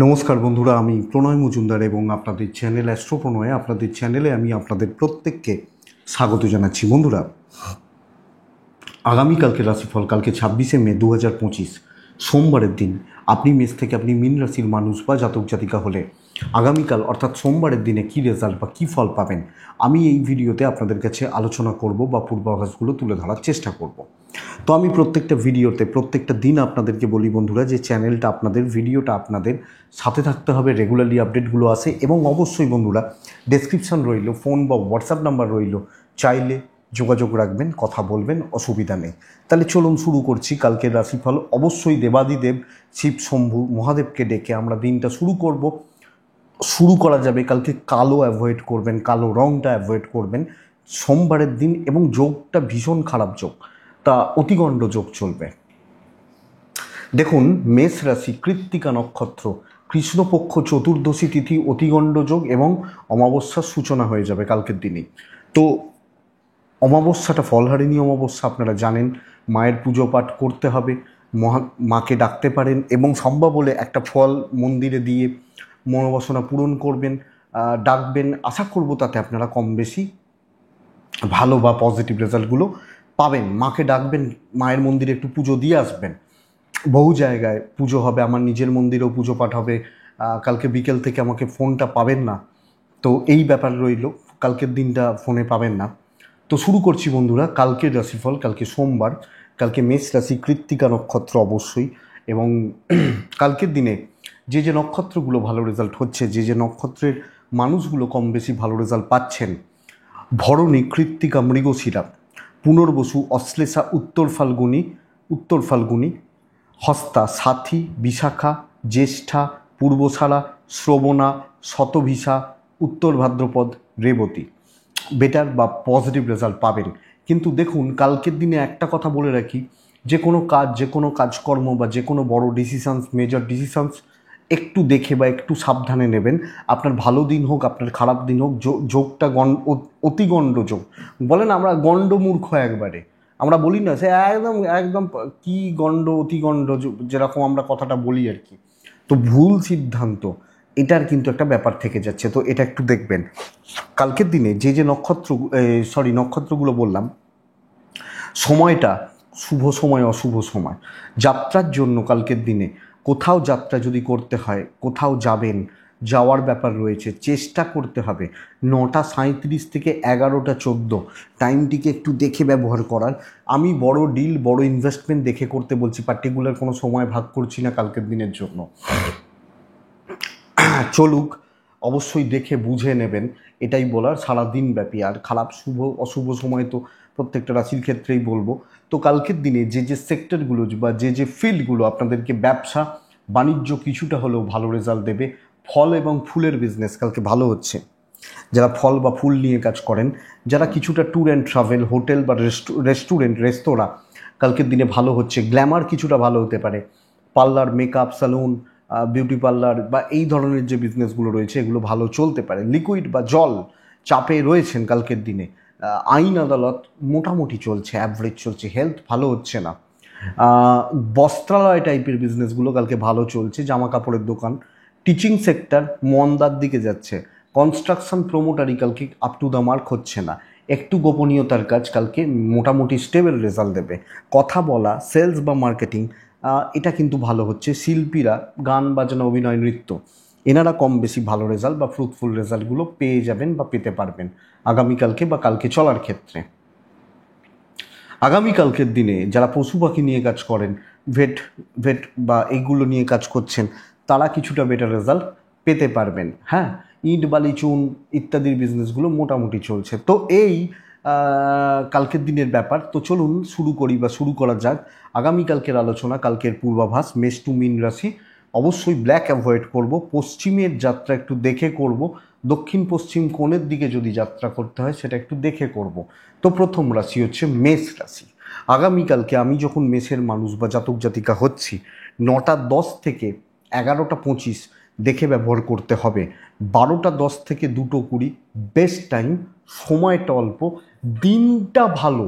নমস্কার বন্ধুরা, আমি প্রণয় মজুমদার এবং আপনাদের চ্যানেল অ্যাস্ট্রো প্রণয়ে আপনাদের চ্যানেলে আমি আপনাদের প্রত্যেককে স্বাগত জানাচ্ছি। বন্ধুরা, আগামীকালকে রাশিফল কালকে 26শে মে 2025 সোমবারের দিন আপনি মেষ থেকে আপনি মীন রাশির মানুষ বা জাতক জাতিকা হলে আগামীকাল অর্থাৎ সোমবারের দিনে কী রেজাল্ট বা কী ফল পাবেন আমি এই ভিডিওতে আপনাদের কাছে আলোচনা করব বা পূর্বাভাসগুলো তুলে ধরার চেষ্টা করব। তো আমি প্রত্যেকটা ভিডিওতে প্রত্যেকটা দিন আপনাদেরকে বলি বন্ধুরা যে চ্যানেলটা আপনাদের, ভিডিওটা আপনাদের, সাথে থাকতে হবে, রেগুলারলি আপডেটগুলো আসে এবং অবশ্যই বন্ধুরা ডেসক্রিপশন রইল, ফোন বা হোয়াটসঅ্যাপ নাম্বার রইল, চাইলে যোগাযোগ রাখবেন, কথা বলবেন, অসুবিধা নেই। তাহলে চলুন শুরু করছি কালকের রাশিফল। অবশ্যই দেবাদিদেব শিব শম্ভু মহাদেবকে ডেকে আমরা দিনটা শুরু করা যাবে। কালকে কালো অ্যাভয়েড করবেন, কালো রঙটা অ্যাভয়েড করবেন সোমবারের দিন, এবং যোগটা ভীষণ খারাপ যোগ, তা অতিগণ্ড যোগ চলবে। দেখুন, মেষ রাশি, কৃত্তিকা নক্ষত্র, কৃষ্ণপক্ষ চতুর্দশী তিথি, অতিগণ্ড যোগ এবং অমাবস্যার সূচনা হয়ে যাবে কালকের দিনেই। তো অমাবস্যাটা ফলহারিণী অমাবস্যা, আপনারা জানেন, মায়ের পুজো পাঠ করতে হবে, মাকে ডাকতে পারেন এবং সম্ভব হলে একটা ফল মন্দিরে দিয়ে মনোবাসনা পূরণ করবেন, ডাকবেন। আশা করব তাতে আপনারা কম বেশি ভালো বা পজিটিভ রেজাল্টগুলো পাবেন। মাকে ডাকবেন, মায়ের মন্দিরে একটু পুজো দিয়ে আসবেন। বহু জায়গায় পুজো হবে, আমার নিজের মন্দিরেও পুজো পাঠ হবে। কালকে বিকেল থেকে আমাকে ফোনটা পাবেন না, তো এই ব্যাপার রইল, কালকের দিনটা ফোনে পাবেন না। তো শুরু করছি বন্ধুরা কালকের রাশিফল। কালকে সোমবার, কালকে মেষ রাশি, কৃত্তিকা নক্ষত্র অবশ্যই। এবং কালকের দিনে যে যে নক্ষত্রগুলো ভালো রেজাল্ট হচ্ছে, যে যে নক্ষত্রের মানুষগুলো কম বেশি ভালো রেজাল্ট পাচ্ছেন: ভরণী, কৃত্তিকা, মৃগশিরা, পুনর্বসু, অশ্লেষা, উত্তর ফাল্গুনী, হস্তা, সাথী, বিশাখা, জ্যেষ্ঠা, পূর্বশারা, শ্রবণা, শতভিসা, উত্তর ভাদ্রপদ, রেবতী। বেটার বা পজিটিভ রেজাল্ট পাবেন। কিন্তু দেখুন, কালকের দিনে একটা কথা বলে রাখি, যে কোনো কাজকর্ম বা যে কোনো বড় ডিসিশনস, মেজর ডিসিশনস একটু দেখে বা একটু সাবধানে নেবেন। আপনার ভালো দিন হোক, আপনার খারাপ দিন হোক, যোগটা অতিগণ্ড যোগ বলেন, আমরা গণ্ডমূর্খ একবারে আমরা বলি না, সে একদম একদম কি গণ্ড অতিগণ্ড, যেরকম আমরা কথাটা বলি আর কি। তো ভুল সিদ্ধান্ত, এটার কিন্তু একটা ব্যাপার থেকে যাচ্ছে, তো এটা একটু দেখবেন। কালকের দিনে যে যে নক্ষত্রগুলো বললাম, সময়টা শুভ সময় অশুভ সময় যাত্রার জন্য। কালকের দিনে কোথাও যাত্রা যদি করতে হয়, কোথাও যাওয়ার ব্যাপার রয়েছে, চেষ্টা করতে হবে 9:37 থেকে 11:14 টাইমটিকে একটু দেখে ব্যবহার করার। আমি বড় ডিল, বড় ইনভেস্টমেন্ট দেখে করতে বলছি, পার্টিকুলার কোনো সময় ভাগ করছি না কালকের দিনের জন্য। চলুক, অবশ্যই দেখে বুঝে নেবেন, এটাই বলার সারাদিন ব্যাপী। আর খারাপ শুভ অশুভ সময় তো প্রত্যেকটা রাশির ক্ষেত্রেই বলবো। তো কালকের দিনে যে যে সেক্টরগুলো বা যে যে ফিল্ডগুলো আপনাদেরকে ব্যবসা বাণিজ্য কিছুটা হলেও ভালো রেজাল্ট দেবে, ফল এবং ফুলের বিজনেস কালকে ভালো হচ্ছে। যারা ফল বা ফুল নিয়ে কাজ করেন, যারা কিছুটা ট্যুর অ্যান্ড ট্রাভেল, হোটেল বা রেস্তোরাঁ কালকের দিনে ভালো হচ্ছে। গ্ল্যামার কিছুটা ভালো হতে পারে, parlour, makeup, salon, beauty parlour বা এই ধরনের যে বিজনেসগুলো রয়েছে এগুলো ভালো চলতে পারে। লিকুইড বা জল চাপে রয়েছেন কালকের দিনে। আইন আদালত মোটামুটি চলছে, অ্যাভারেজ চলছে, হেলথ ভালো হচ্ছে না। বস্ত্রালয় টাইপের বিজনেসগুলো কালকে ভালো চলছে, জামা কাপড়ের দোকান। টিচিং সেক্টর মন্দার দিকে যাচ্ছে। কনস্ট্রাকশন, প্রমোটারি কালকে আপ টু দ্য মার্ক হচ্ছে না। একটু গোপনীয়তার কাজ কালকে মোটামুটি স্টেবল রেজাল্ট দেবে। কথা বলা, সেলস বা মার্কেটিং, এটা কিন্তু ভালো হচ্ছে। শিল্পীরা, গান বাজনা, অভিনয়, নৃত্য, এনারা কম বেশি ভালো রেজাল্ট বা ফ্রুটফুল রেজাল্টগুলো পেয়ে যাবেন বা পেতে পারবেন আগামীকালকে বা কালকে চলার ক্ষেত্রে। আগামীকালকের দিনে যারা পশু পাখি নিয়ে কাজ করেন, ভেট বা এইগুলো নিয়ে কাজ করছেন, তারা কিছুটা বেটার রেজাল্ট পেতে পারবেন। হ্যাঁ, ইট বালি চুন ইত্যাদির বিজনেসগুলো মোটামুটি চলছে। তো এই কালকের দিনের ব্যাপার। তো চলুন শুরু করা যাক আগামীকালকের আলোচনা। কালকের পূর্বাভাস: মেষ টু মীন রাশি, অবশ্যই ব্ল্যাক অ্যাভয়েড করব। পশ্চিমের যাত্রা একটু দেখে করব, দক্ষিণ পশ্চিম কোণের দিকে যদি যাত্রা করতে হয় সেটা একটু দেখে করব। তো প্রথম রাশি হচ্ছে মেষ রাশি। আগামীকালকে আমি যখন মেষের মানুষ বা জাতক জাতিকা হচ্ছি, 9:10 থেকে 11:25 দেখে ব্যবহার করতে হবে। 12:10 থেকে 2:20 বেস্ট টাইম, সময়টা অল্প, দিনটা ভালো।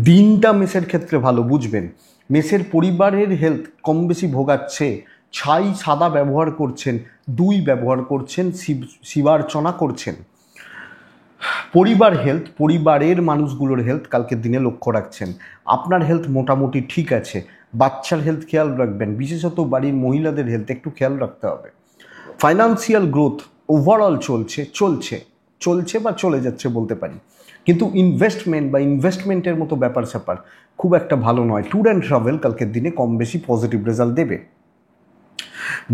দিনটা মেষের ক্ষেত্রে ভালো বুঝবেন। মেষের পরিবারের হেলথ কম বেশি ভোগাচ্ছে, ছাই সাদা ব্যবহার করছেন, দই ব্যবহার করছেন, শিবার্চনা করছেন। পরিবারের মানুষগুলোর হেলথ কালকের দিনে লক্ষ্য রাখছেন। আপনার হেলথ মোটামুটি ঠিক আছে, বাচ্চার হেলথ খেয়াল রাখবেন, বিশেষত বাড়ির মহিলাদের হেলথ একটু খেয়াল রাখতে হবে। ফাইন্যান্সিয়াল গ্রোথ ওভারঅল চলছে বা চলে যাচ্ছে বলতে পারি, কিন্তু ইনভেস্টমেন্টের মতো ব্যাপার স্যাপার খুব একটা ভালো নয়। ট্যুর অ্যান্ড ট্রাভেল কালকের দিনে কম বেশি পজিটিভ রেজাল্ট দেবে।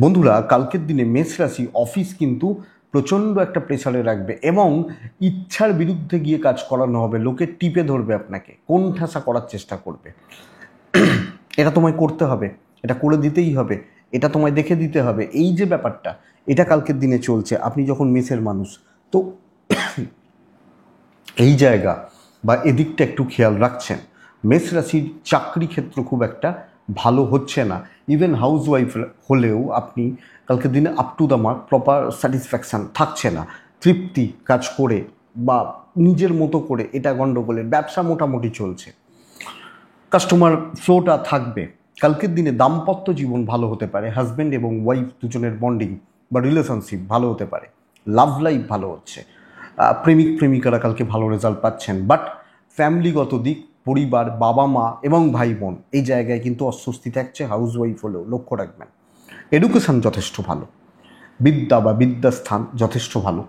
বন্ধুরা, কালকের দিনে মেষ রাশি অফিস কিন্তু প্রচণ্ড একটা প্রেসারে রাখবে এবং ইচ্ছার বিরুদ্ধে গিয়ে কাজ করানো হবে। লোকে টিপে ধরবে, আপনাকে কোণঠাসা করার চেষ্টা করবে। এটা তোমায় করতে হবে, এটা করে দিতেই হবে, এটা তোমায় দেখে দিতে হবে, এই যে ব্যাপারটা, এটা কালকের দিনে চলছে। আপনি যখন মেষের মানুষ, তো এই জায়গা বা এদিকটা একটু খেয়াল রাখছেন। মেষ রাশির চাকরি ক্ষেত্র খুব একটা ভালো হচ্ছে না। ইভেন হাউসওয়াইফ হলেও আপনি কালকের দিনে up to the mark proper satisfaction থাকছে না। তৃপ্তি কাজ করে বা নিজের মতো করে এটা গণ্ডগোলের। ব্যবসা মোটামুটি চলছে, কাস্টমার ফ্লোটা থাকবে। কালকের দিনে দাম্পত্য জীবন ভালো হতে পারে, হাজব্যান্ড এবং ওয়াইফ দুজনের বন্ডিং বা রিলেশনশিপ ভালো হতে পারে, লাভ লাইফ ভালো হচ্ছে, প্রেমিকারা কালকে ভালো রেজাল্ট পাচ্ছেন। বাট ফ্যামিলিগত দিক, পরিবার, বাবা মা এবং ভাই বোন, এই জায়গায় কিন্তু অস্বস্তি থাকছে। হাউসওয়াইফ হলেও লক্ষ্য রাখবেন। এডুকেশান যথেষ্ট ভালো, বিদ্যাস্থান যথেষ্ট ভালো,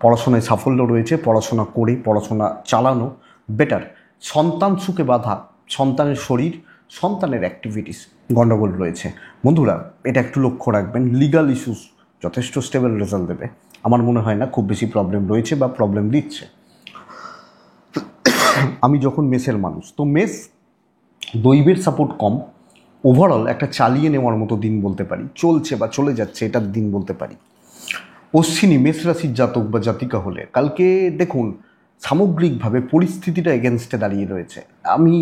পড়াশোনায় সাফল্য রয়েছে, পড়াশোনা করে পড়াশোনা চালানো বেটার। সন্তান সুখে বাধা, সন্তানের শরীর, সন্তানের অ্যাক্টিভিটিস গণ্ডগোল রয়েছে। বন্ধুরা, এটা একটু লক্ষ্য রাখবেন। লিগাল ইস্যুস যথেষ্ট স্টেবল রেজাল্ট দেবে। আমার মনে হয় না খুব বেশি প্রবলেম রয়েছে বা প্রবলেম দিচ্ছে। আমি যখন মেষের মানুষ, তো মেষ দৈবের সাপোর্ট কম, ওভারঅল একটা চালিয়ে নেওয়ার মতো দিন বলতে পারি, চলছে বা চলে যাচ্ছে এটার দিন বলতে পারি। অশ্বিনী মেষ রাশির জাতক বা জাতিকা হলে কালকে দেখুন সামগ্রিকভাবে পরিস্থিতিটা এগেনস্টে দাঁড়িয়ে রয়েছে। আমি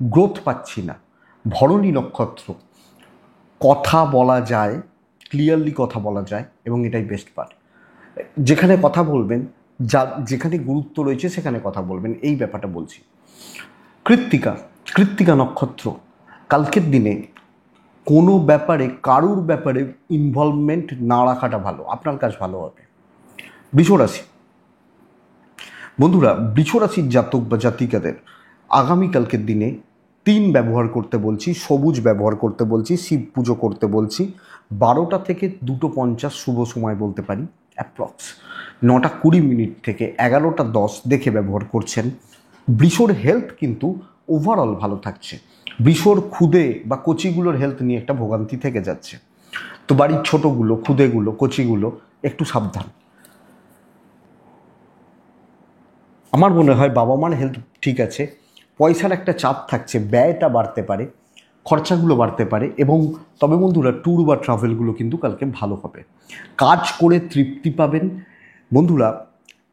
গ্রোথ পাচ্ছি না। ভরণী নক্ষত্র, কথা বলা যায়, ক্লিয়ারলি কথা বলা যায় এবং এটাই বেস্ট পার্ট। যেখানে কথা বলবেন, যেখানে গুরুত্ব রয়েছে সেখানে কথা বলবেন, এই ব্যাপারটা বলছি। কৃত্তিকা নক্ষত্র, কালকের দিনে কোনো ব্যাপারে কারুর ব্যাপারে ইনভলভমেন্ট না রাখাটা ভালো, আপনার কাজ ভালো হবে। বৃষরাশি, বন্ধুরা বৃষরাশির জাতক বা জাতিকাদের আগামীকালকের দিনে 3 ব্যবহার করতে বলছি, সবুজ ব্যবহার করতে বলছি, শিব পুজো করতে বলছি। 12টা থেকে 2:50 শুভ সময় বলতে পারি, অ্যাপ্রক্স 9:20 থেকে 11:10 দেখে ব্যবহার করছেন। বৃষর হেলথ কিন্তু ওভারঅল ভালো থাকছে। বৃষর খুদে বা কচিগুলোর হেলথ নিয়ে একটা ভোগান্তি থেকে যাচ্ছে, তো বাড়ির ছোটোগুলো, খুদেগুলো, কচিগুলো একটু সাবধান। আমার মনে হয় বাবা মার হেলথ ঠিক আছে, পয়সার একটা চাপ থাকছে, ব্যয়টা বাড়তে পারে, খরচাগুলো বাড়তে পারে। এবং তবে বন্ধুরা, ট্যুর বা ট্রাভেলগুলো কিন্তু কালকে ভালো হবে। কাজ করে তৃপ্তি পাবেন। বন্ধুরা,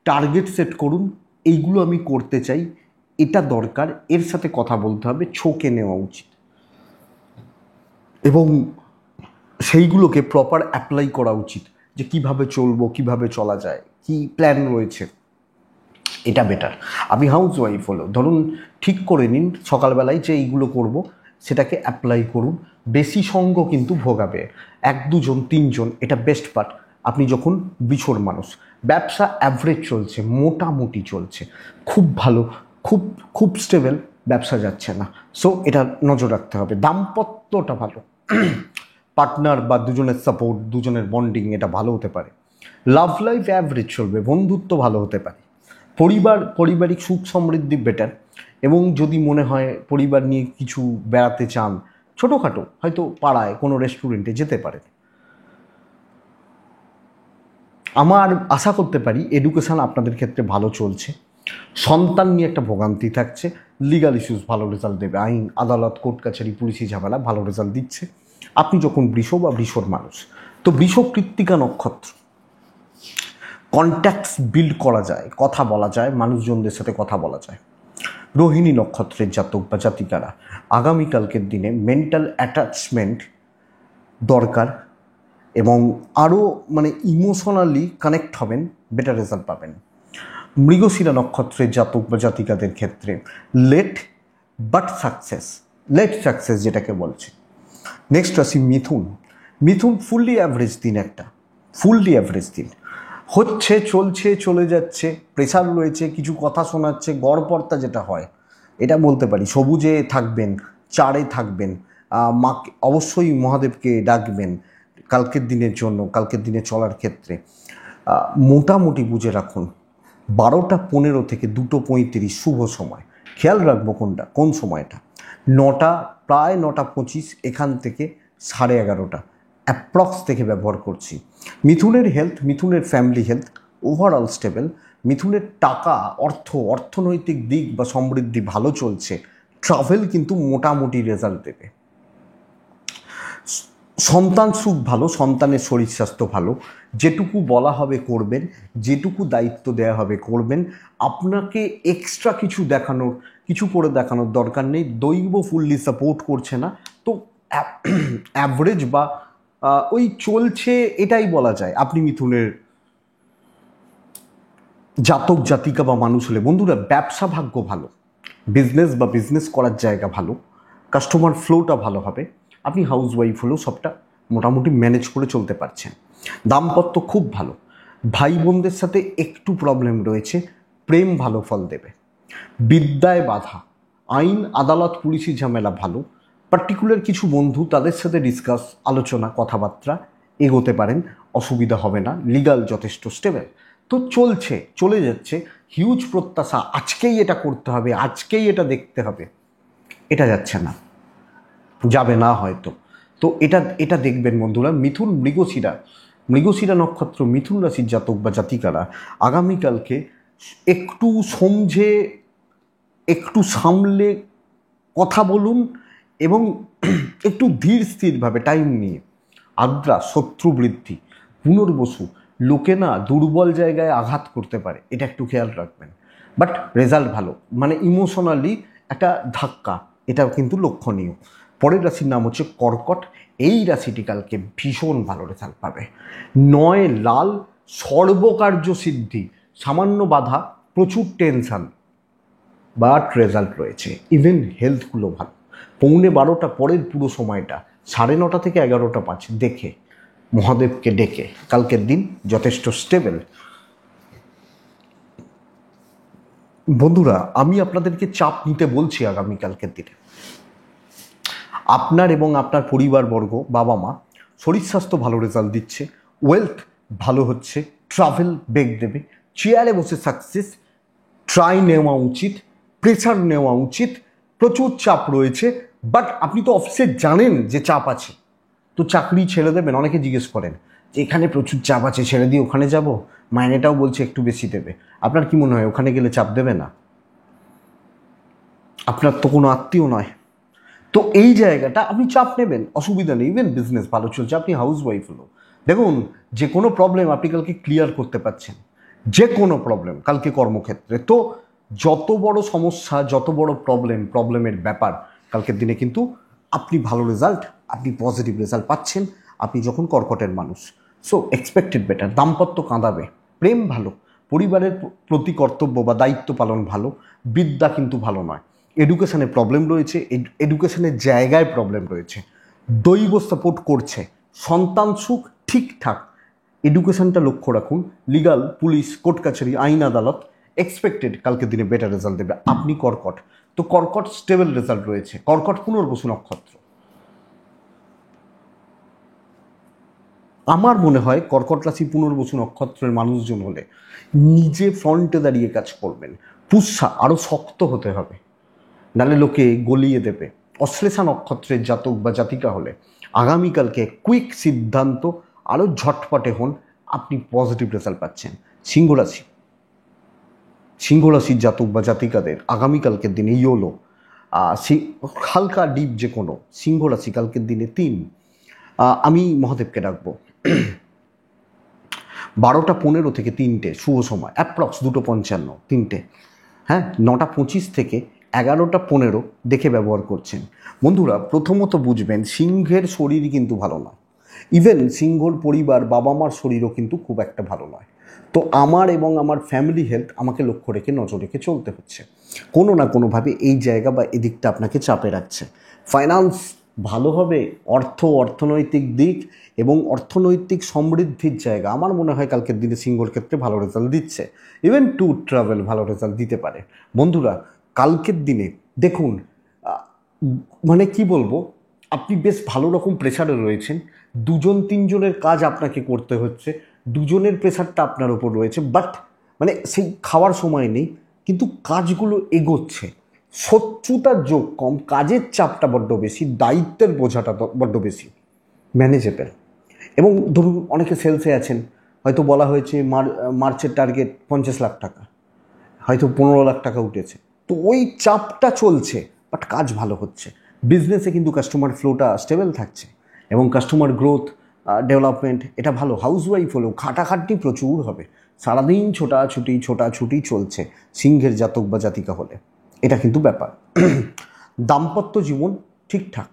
টার্গেট সেট করুন, এইগুলো আমি করতে চাই, এটা দরকার, এর সাথে কথা বলতে হবে, ছকে নেওয়া উচিত এবং সেইগুলোকে প্রপার অ্যাপ্লাই করা উচিত, যে কিভাবে চলবো, কিভাবে চলা যায়, কি প্ল্যান রয়েছে, এটা বেটার। আমি হাউসওয়াইফ হলো, ধরুন ঠিক করে নিন সকালবেলায় যে এইগুলো করব, সেটাকে অ্যাপ্লাই করুন। বেশি সঙ্গ কিন্তু ভোগাবে, 1-2 জন 3 জন, এটা বেস্ট পার্ট। আপনি যখন বিছর মানুষ, ব্যবসা অ্যাভারেজ চলছে, মোটামুটি চলছে, খুব ভালো, খুব স্টেবল ব্যবসা যাচ্ছে না, সো এটা নজর রাখতে হবে। দাম্পত্যটা ভালো, পার্টনার বা দুজনের সাপোর্ট, দুজনের বন্ডিং এটা ভালো হতে পারে। লাভ লাইফ অ্যাভারেজ চলবে, বন্ধুত্ব ভালো হতে পারে। পারিবারিক সুখ সমৃদ্ধি বেটার। এবং যদি মনে হয় পরিবার নিয়ে কিছু বেড়াতে চান, ছোটোখাটো হয়তো পাড়ায় কোনো রেস্টুরেন্টে যেতে পারেন। আমার আশা করতে পারি এডুকেশান আপনাদের ক্ষেত্রে ভালো চলছে। সন্তান নিয়ে একটা ভোগান্তি থাকছে, লিগাল ইস্যুস ভালো রেজাল্ট দেবে, আইন আদালত কোর্ট কাছারি পুলিশি ঝামেলা ভালো রেজাল্ট দিচ্ছে। আপনি যখন বৃষ বা বৃষর মানুষ, তো বৃষ কৃত্তিকা নক্ষত্র, কন্ট্যাক্টস বিল্ড করা যায়, কথা বলা যায়, মানুষজনদের সাথে কথা বলা যায়। রোহিণী নক্ষত্রের জাতক বা জাতিকারা আগামীকালকের দিনে মেন্টাল অ্যাটাচমেন্ট দরকার এবং আরও ইমোশনালি কানেক্ট হবেন, বেটার রেজাল্ট পাবেন। মৃগশিরা নক্ষত্রের জাতক বা জাতিকাদের ক্ষেত্রে লেট সাকসেস যেটাকে বলছে। নেক্সট রাশি মিথুন। মিথুন ফুললি অ্যাভারেজ দিন, একটা ফুললি অ্যাভারেজ দিন হচ্ছে, চলছে, চলে যাচ্ছে, প্রেশার রয়েছে, কিছু কথা শোনাচ্ছে, গড়পড়তা যেটা হয় এটা বলতে পারি। সবুজে থাকবেন, চারে থাকবেন, মাকে অবশ্যই মহাদেবকে ডাকবেন কালকের দিনের জন্য, কালকের দিনে চলার ক্ষেত্রে। মোটামুটি বুঝে রাখুন 12টা 15 থেকে 2টো 35 শুভ সময়। খেয়াল রাখবো কোন সময়টা, 9টা, প্রায় 9টা 25 এখান থেকে 11:30 অ্যাপ্রক্স থেকে ব্যবহার করছি। মিথুনের হেলথ, মিথুনের ফ্যামিলি হেলথ ওভারঅল স্টেবল। মিথুনের টাকা, অর্থনৈতিক দিক বা সমৃদ্ধি ভালো চলছে। ট্রাভেল কিন্তু মোটামুটি রেজাল্ট দেবে। সন্তান সুখ ভালো, সন্তানের শরীর স্বাস্থ্য ভালো। যেটুকু বলা হবে করবেন, যেটুকু দায়িত্ব দেওয়া হবে করবেন। আপনাকে এক্সট্রা কিছু করে দেখানোর দরকার নেই। দৈব ফুললি সাপোর্ট করছে না, তো অ্যাভারেজ বা ওই চলছে এটাই বলা যায়। আপনি মিথুনের জাতক জাতিকা বা মানুষ হলে বন্ধুরা, ব্যবসা ভাগ্য ভালো, বিজনেস করার জায়গা ভালো, কাস্টমার ফ্লোটা ভালো হবে। আপনি হাউস ওয়াইফ হলেও সবটা মোটামুটি ম্যানেজ করে চলতে পারছেন। দাম্পত্য খুব ভালো। ভাই বোনদের সাথে একটু প্রবলেম রয়েছে, প্রেম ভালো ফল দেবে। বিদ্যায় বাধা, আইন আদালত পুলিশি ঝামেলা ভালো। পার্টিকুলার কিছু বন্ধু, তাদের সাথে ডিসকাস, আলোচনা, কথাবার্তা এগোতে পারেন, অসুবিধা হবে না। লিগাল যথেষ্ট স্টেবল। তো চলে যাচ্ছে। হিউজ প্রত্যাশা, আজকেই এটা করতে হবে, আজকেই এটা দেখতে হবে, এটা যাচ্ছে না, যাবে না হয়তো। তো এটা দেখবেন বন্ধুরা। মিথুন মৃগশিরা নক্ষত্র, মিথুন রাশির জাতক বা জাতিকারা আগামীকালকে একটু সমঝে, একটু সামলে কথা বলুন এবং একটু ধীর স্থিরভাবে টাইম নিয়ে। আদ্রা শত্রু বৃদ্ধি, পুনর্বসু, লোকে না দুর্বল জায়গায় আঘাত করতে পারে, এটা একটু খেয়াল রাখবেন। বাট রেজাল্ট ভালো, মানে ইমোশনালি একটা ধাক্কা, এটাও কিন্তু লক্ষণীয়। পরের রাশির নাম হচ্ছে কর্কট। এই রাশিটি কালকে ভীষণ ভালো রেজাল্ট পাবে। 9 লাল, সর্বকার্য সিদ্ধি, সামান্য বাধা, প্রচুর টেনশন, বাট রেজাল্ট রয়েছে। ইভেন হেলথগুলো ভালো। 11:15 পরের পুরো সময়টা 9:30 থেকে 11:05 দেখে মহাদেবকে ডেকে কালকের দিন যথেষ্ট স্টেবল। বন্ধুরা, আমি আপনাদেরকে চাপ নিতে বলছি আগামীকালকের দিনে। আপনার এবং আপনার পরিবারবর্গ, বাবা মা, শরীর স্বাস্থ্য ভালো রেজাল্ট দিচ্ছে, ওয়েলথ ভালো হচ্ছে, ট্রাভেল বেগ দেবে, চেয়ারে বসে সাকসেস, ট্রাই নেওয়া উচিত, প্রেশার নেওয়া উচিত। প্রচুর চাপ রয়েছে, বাট আপনি তো অফিসে জানেন যে চাপ আছে, তো চাকরি ছেড়ে দেবেন? অনেকে জিজ্ঞেস করেন যে এখানে প্রচুর চাপ আছে, ছেড়ে দিয়ে ওখানে যাব, মাইনেটাও বলছে একটু বেশি দেবে। আপনার কি মনে হয় ওখানে গেলে চাপ দেবে না? আপনার তো কোনো আত্মীয় নয়, তো এই জায়গাটা আপনি চাপ নেবেন, অসুবিধা নেই। ইভেন বিজনেস ভালো চলছে, আপনি হাউস ওয়াইফ হলো, দেখুন যে কোনো প্রবলেম আপনি কালকে ক্লিয়ার করতে পারছেন, যে কোনো প্রবলেম কালকে কর্মক্ষেত্রে। তো যত বড় সমস্যা, যত বড় প্রবলেমের ব্যাপার, কালকের দিনে কিন্তু আপনি ভালো রেজাল্ট, আপনি পজিটিভ রেজাল্ট পাচ্ছেন আপনি যখন কর্কটের মানুষ। So expected better. দাম্পত্য কাঁদাবে, প্রেম ভালো, পরিবারের প্রতি কর্তব্য বা দায়িত্ব পালন ভালো। বিদ্যা কিন্তু ভালো নয়। এডুকেশনে প্রবলেম রয়েছে, এডুকেশনের জায়গায় প্রবলেম রয়েছে। দৈব সাপোর্ট করছে, সন্তান সুখ ঠিকঠাক। এডুকেশনটা লক্ষ্য রাখুন। লিগাল, পুলিশ, কোর্ট কাছারি, আইন আদালত এক্সপেক্টেড কালকের দিনে বেটার রেজাল্ট দেবে। আপনি কর্কট, তো কর্কট স্টেবল রেজাল্ট রয়েছে। কর্কট পুনর্বসু নক্ষত্র। আমার মনে হয় কর্কট রাশি পুনর্বসু নক্ষত্রের মানুষজন হলে নিজে ফ্রন্টে দাঁড়িয়ে কাজ করবেন। পুষ্যা আরও শক্ত হতে হবে, নালে লোকে গলিয়ে দেবে। অশ্লেষা নক্ষত্রের জাতক বা জাতিকা হলে আগামীকালকে কুইক সিদ্ধান্ত, আরও ঝটপটে হন, আপনি পজিটিভ রেজাল্ট পাচ্ছেন। সিংহরাশির জাতক বা জাতিকাদের আগামীকালকের দিনে ইয়োলো, হালকা ডিপ যে কোনো। সিংহরাশি কালকের দিনে 3, আমি মহাদেবকে ডাকবো। 12টা 15 থেকে 3টে শুভ সময়, অ্যাপ্রক্স 2:55, 3টে, হ্যাঁ, 9:25 থেকে 11:15 দেখে ব্যবহার করছেন। বন্ধুরা, প্রথমত বুঝবেন সিংহের শরীর কিন্তু ভালো নয়। ইভেন সিংহর পরিবার, বাবা মার শরীরও কিন্তু খুব একটা ভালো নয়। তো আমার এবং আমার ফ্যামিলি হেলথ আমাকে লক্ষ্য রেখে, নজর রেখে চলতে হচ্ছে। কোনো না কোনোভাবে এই জায়গা বা এদিকটা আপনাকে চাপে রাখছে। ফাইন্যান্স ভালো হবে অর্থনৈতিক দিক এবং অর্থনৈতিক সমৃদ্ধির জায়গা। আমার মনে হয় কালকের দিনে সিংহর ক্ষেত্রে ভালো রেজাল্ট দিচ্ছে। ইভেন ট্যুর ট্রাভেল ভালো রেজাল্ট দিতে পারে। বন্ধুরা, কালকের দিনে দেখুন, মানে কি বলবো, আপনি বেশ ভালো রকম প্রেশারে রয়েছেন। দুজন তিনজনের কাজ আপনাকে করতে হচ্ছে, দুজনের প্রেশারটা আপনার ওপর রয়েছে, বাট মানে সেই খাওয়ার সময় নেই, কিন্তু কাজগুলো এগোচ্ছে। শত্রুতার যোগ কম, কাজের চাপটা বড্ড বেশি, দায়িত্বের বোঝাটা বড্ড বেশি, ম্যানেজেবল। এবং ধরুন অনেকে সেলসে আছেন, হয়তো বলা হয়েছে মার্চের টার্গেট 50 লাখ টাকা, হয়তো 15 লাখ টাকা উঠেছে, তো ওই চাপটা চলছে, বাট কাজ ভালো হচ্ছে। বিজনেসে কিন্তু কাস্টমার ফ্লোটা স্টেবল থাকছে এবং কাস্টমার গ্রোথ, ডেভেলপমেন্ট এটা ভালো। হাউসওয়াইফ হলেও খাটাখাটনি প্রচুর হবে, সারাদিন ছোটাছুটি চলছে সিংহের জাতক বা জাতিকা হলে, এটা কিন্তু ব্যাপার। দাম্পত্য জীবন ঠিকঠাক,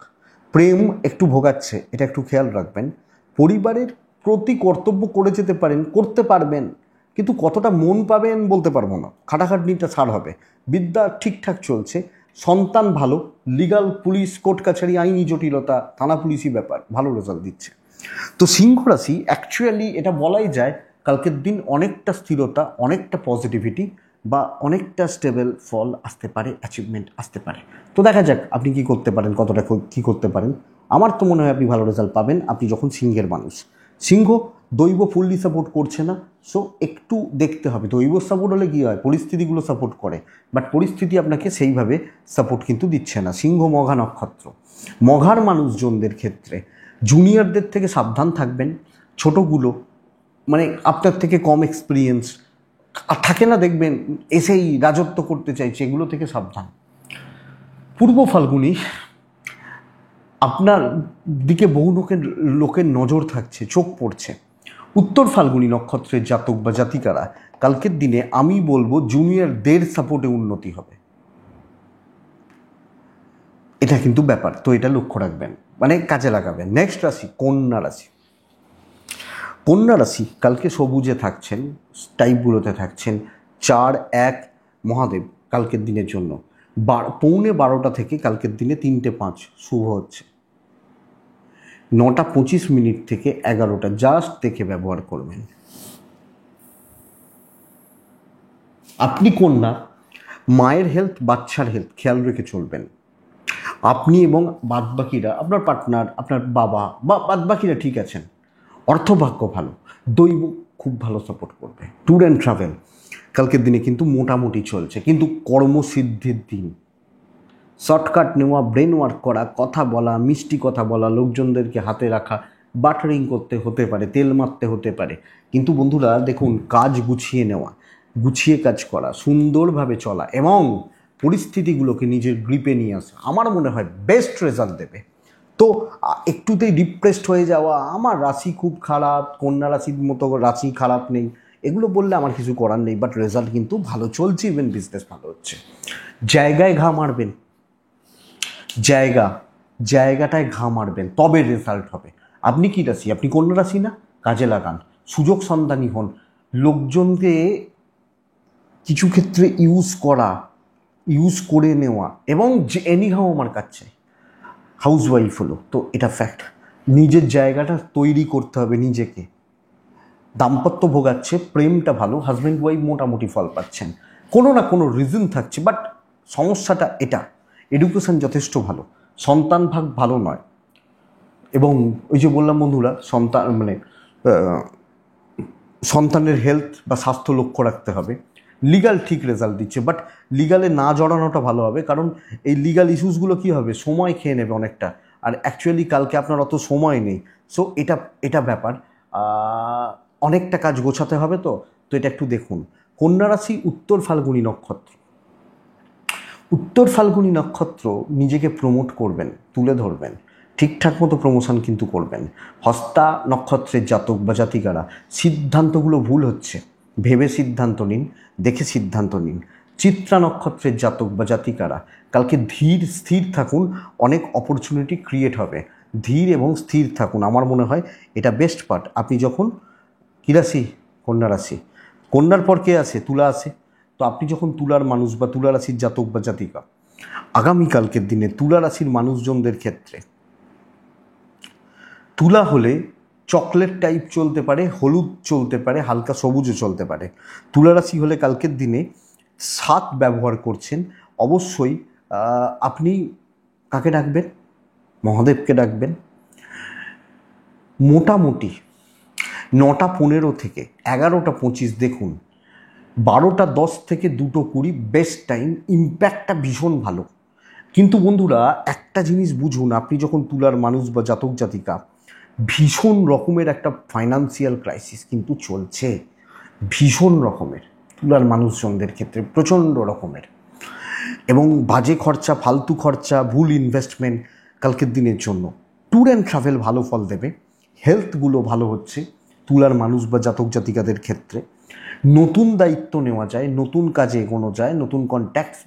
প্রেম একটু ভোগাচ্ছে, এটা একটু খেয়াল রাখবেন। পরিবারের প্রতি কর্তব্য করতে পারবেন, কিন্তু কতটা মন পাবেন বলতে পারবো না, খাটাখাটনিটা ছাড় হবে। বিদ্যা ঠিকঠাক চলছে, সন্তান ভালো, লিগাল, পুলিশ, কোর্ট কাছারি, আইনি জটিলতা, থানা পুলিশি ব্যাপার ভালো রেজাল্ট দিচ্ছে। তো সিংহ রাশি অ্যাকচুয়ালি এটা বলাই যায় কালকের দিন অনেকটা স্থিরতা, অনেকটা পজিটিভিটি বা অনেকটা স্টেবল ফল আসতে পারে, অ্যাচিভমেন্ট আসতে পারে। তো দেখা যাক আপনি কী করতে পারেন, কতটা কী করতে পারেন। আমার তো মনে হয় আপনি ভালো রেজাল্ট পাবেন, আপনি যখন সিংহের মানুষ। সিংহ দৈব ফুললি সাপোর্ট করছে না, সো একটু দেখতে হবে। দৈব সাপোর্ট হলে কী হয়, পরিস্থিতিগুলো সাপোর্ট করে, বাট পরিস্থিতি আপনাকে সেইভাবে সাপোর্ট কিন্তু দিচ্ছে না। সিংহ মঘা নক্ষত্র, মঘার মানুষজনদের ক্ষেত্রে জুনিয়রদের থেকে সাবধান থাকবেন। ছোটোগুলো মানে আপনার থেকে কম এক্সপিরিয়েন্স থাকে না, দেখবেন এসেই রাজত্ব করতে চাইছে, এগুলো থেকে সাবধান। পূর্ব ফাল্গুনি, আপনার দিকে বহু লোকের নজর থাকছে, চোখ পড়ছে। উত্তর ফাল্গুনি নক্ষত্রের জাতক বা জাতিকারা কালকের দিনে আমি বলবো জুনিয়রদের সাপোর্টে উন্নতি হবে, এটা কিন্তু ব্যাপার। তো এটা লক্ষ্য রাখবেন, মানে কাজে লাগাবেন। নেক্সট রাশি কন্যা রাশি। কন্যা রাশি কালকে সবুজে থাকছেন, টাইপগুলোতে থাকছেন 4-1 মহাদেব কালকের দিনের জন্য। 12:45 থেকে কালকের দিনে 3:05 শুভ হচ্ছে। 9:25 থেকে 11টা জাস্ট দেখে ব্যবহার করবেন। আপনি কন্যা, মায়ের হেলথ, বাচ্চার হেলথ খেয়াল রেখে চলবেন। আপনি এবং বাদবাকিরা, আপনার পার্টনার, আপনার বাবা বা বাদবাকিরা ঠিক আছেন। অর্থভাগ্য ভালো, দৈব খুব ভালো সাপোর্ট করবে। ট্যুর অ্যান্ড ট্রাভেল কালকের দিনে কিন্তু মোটামুটি চলছে, কিন্তু কর্মসিদ্ধির দিন। শর্টকাট নেওয়া, ব্রেন ওয়ার্ক করা, কথা বলা, মিষ্টি কথা বলা, লোকজনদেরকে হাতে রাখা, বাটারিং করতে হতে পারে, তেল মারতে হতে পারে, কিন্তু বন্ধুরা দেখুন কাজ গুছিয়ে নেওয়া, গুছিয়ে কাজ করা, সুন্দরভাবে চলা এবং পরিস্থিতিগুলোকে নিজের গ্রিপে নিয়ে আসা আমার মনে হয় বেস্ট রেজাল্ট দেবে। তো একটুতেই ডিপ্রেসড হয়ে যাওয়া, আমার রাশি খুব খারাপ, কন্যা রাশির মতো রাশি খারাপ নেই, এগুলো বললে আমার কিছু করার নেই, বাট রেজাল্ট কিন্তু ভালো চলছে, ইভেন বিজনেস ভালো হচ্ছে। জায়গায় ঘা মারবেন, জায়গাটায় ঘা মারবেন, তবে রেজাল্ট হবে। আপনি কী রাশি? আপনি কন্যা রাশি না? কাজে লাগান, সুযোগ সন্ধানী হন। লোকজনকে কিছু ক্ষেত্রে ইউজ করে নেওয়া এবং যে এনিহাও আমার কাছে হাউসওয়াইফ হলো, তো এটা ফ্যাক্ট। নিজের জায়গাটা তৈরি করতে হবে নিজেকে। দাম্পত্য ভোগাচ্ছে, প্রেমটা ভালো, হাজব্যান্ড ওয়াইফ মোটামুটি ফল পাচ্ছেন, কোনো না কোনো রিজন থাকছে, বাট সমস্যাটা এটা। এডুকেশন যথেষ্ট ভালো, সন্তান ভাগ ভালো নয়, এবং ওই যে বললাম বন্ধুরা, সন্তানের হেলথ বা স্বাস্থ্য লক্ষ্য রাখতে হবে। লিগাল ঠিক রেজাল্ট দিচ্ছে, বাট লিগালে না জড়ানোটা ভালো হবে, কারণ এই লিগাল ইস্যুসগুলো কী হবে, সময় খেয়ে নেবে অনেকটা, আর অ্যাকচুয়ালি কালকে আপনার অত সময় নেই। সো এটা ব্যাপার, অনেকটা কাজ গোছাতে হবে। তো এটা একটু দেখুন। কন্যা রাশি উত্তর ফাল্গুনি নক্ষত্র, উত্তর ফাল্গুনি নক্ষত্র নিজেকে প্রমোট করবেন, তুলে ধরবেন, ঠিকঠাক মতো প্রমোশন কিন্তু করবেন। হস্তা নক্ষত্রের জাতক বা জাতিকারা সিদ্ধান্তগুলো ভুল হচ্ছে, ভেবে সিদ্ধান্ত নিন, দেখে সিদ্ধান্ত নিন। চিত্রা নক্ষত্রের জাতক বা জাতিকারা কালকে ধীর স্থির থাকুন, অনেক অপরচুনিটি ক্রিয়েট হবে। ধীর এবং স্থির থাকুন, আমার মনে হয় এটা বেস্ট পার্ট। আপনি যখন কী রাশি? কন্যা রাশি। কন্যার পর কে আছে? তুলা আছে। তো আপনি যখন তুলার মানুষ বা তুলা রাশির জাতক বা জাতিকা, আগামীকালকের দিনে তুলা রাশির মানুষজনদের ক্ষেত্রে তুলা হলে চকলেট টাইপ চলতে পারে, হলুদ চলতে পারে, হালকা সবুজও চলতে পারে। তুলা রাশি হলে কালকের দিনে 7 ব্যবহার করছেন, অবশ্যই আপনি কাকে ডাকবেন? মহাদেবকে ডাকবেন। মোটামুটি 9টা 15 থেকে 11টা 25 দেখুন, 12টা 10 থেকে 2টো 20 বেস্ট টাইম, ইম্প্যাক্টটা ভীষণ ভালো। কিন্তু বন্ধুরা একটা জিনিস বুঝুন, আপনি যখন তুলার মানুষ বা জাতক জাতিকা, ভীষণ রকমের একটা ফাইন্যান্সিয়াল ক্রাইসিস কিন্তু চলছে, ভীষণ রকমের, তুলার মানুষজনদের ক্ষেত্রে প্রচণ্ড রকমের, এবং বাজে খরচা, ফালতু খরচা, ভুল ইনভেস্টমেন্ট কালকের দিনের জন্য। ট্যুর অ্যান্ড ট্রাভেল ভালো ফল দেবে, হেলথগুলো ভালো হচ্ছে তুলার মানুষ বা জাতক জাতিকাদের ক্ষেত্রে। নতুন দায়িত্ব নেওয়া যায়, নতুন কাজে এগোনো যায়, নতুন কন্ট্যাক্টস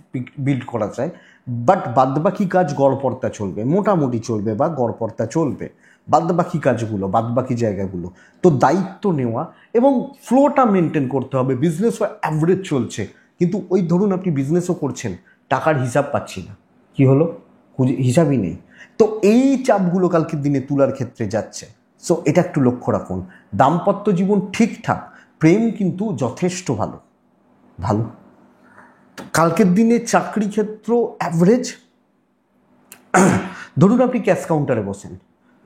বিল্ড করা যায়, বাট বাদবাকি কাজ গড়পড়তা চলবে, মোটামুটি চলবে বা গড়পড়তা চলবে বাদবাকি কাজগুলো, বাদবাকি জায়গাগুলো। তো দায়িত্ব নেওয়া এবং ফ্লোটা মেনটেন করতে হবে। বিজনেসও অ্যাভারেজ চলছে, কিন্তু ওই ধরুন আপনি বিজনেসও করছেন, টাকার হিসাব পাচ্ছি না, কি হলো, হিসাবই নেই। তো এই চাপগুলো কালকের দিনে তুলার ক্ষেত্রে যাচ্ছে। সো এটা একটু লক্ষ্য রাখুন। দাম্পত্য জীবন ঠিকঠাক, প্রেম কিন্তু যথেষ্ট ভালো ভালো। কালকের দিনে চাকরি ক্ষেত্র অ্যাভারেজ। ধরুন আপনি ক্যাশ কাউন্টারে বসেন,